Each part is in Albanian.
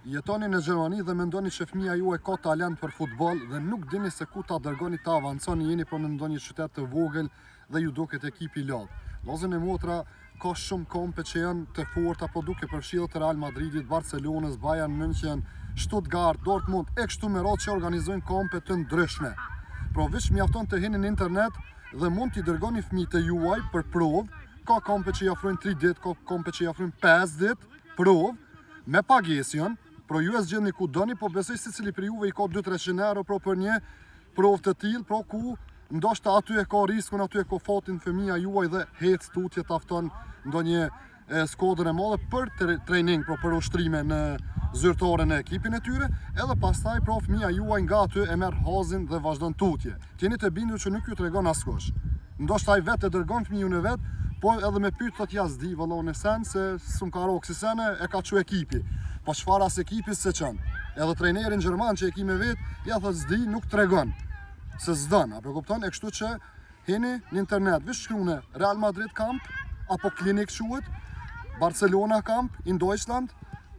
jetoni në Gjermani dhe mendoni që fëmia juaj ka talent për futboll dhe nuk dini se ku ta dërgoni ta avanconi, jeni për në ndonjë qytet të vogël dhe ju duket ekipi i lart. Vllazën e motra, ka shumë kompe që janë të forta, po duke përfshirë të Real Madridit, Barcelonës, Bayern München, Stuttgart, Dortmund, e kështu me radhë që organizojnë kompe të ndryshme. Pra veç mjafton të hini në internet dhe mund t'i dërgoni fëmijët e juaj për provë. Ka kompe që i ofrojnë 3 ditë, ka kompe që i ofrojnë 5 ditë provë me pagesën. Pro ju e zgjidhni ku doni, po besoj se secili për juve i ka 200-300 euro për një provë të tillë, pro ku ndoshta aty e ka riskun, aty e ka fatin fëmia juaj dhe hec tutje tafton ndonjë skuadër e madhe për trajning, për ushtrime në zyrtare në ekipin e tyre, edhe pastaj fëmia juaj nga aty e merr hazin dhe vazhdon tutje. Jeni të bindur që nuk ju tregon askush. Ndoshta ai vetë e dërgon fëmijën e vet, po edhe me pyet thot ja s'di valla në sen se s'm ka roksi sene e ka çu ekipi. Po çfarë as ekipi se çon. Edhe trajnerin gjerman që e ki me vet, ja thot s'di, nuk tregon. Se s'don, apo kupton? E kështu që heni në internet, vish shkruani Real Madrid Camp apo Klinik quhet, Barcelona Camp in Deutschland,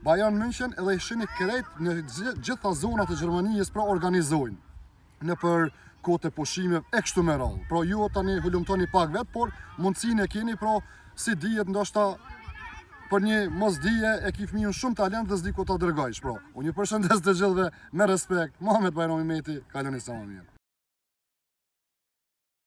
Bayern München, edhe i shihni krejt në gjitha zonat e Gjermanisë pra organizojnë në për kohë të pushimeve e kështu me radhë. Pra ju tani hulumtoni pak vet, por mundësinë e keni, pra si dihet ndoshta për një mosdije e ki fëmijën shumë talent dhe s'di ku ta dërgojsh. Pra, unë ju përshëndes të gjithëve me respekt. Muhamet Bajrami Meti, kaloni sa më mirë.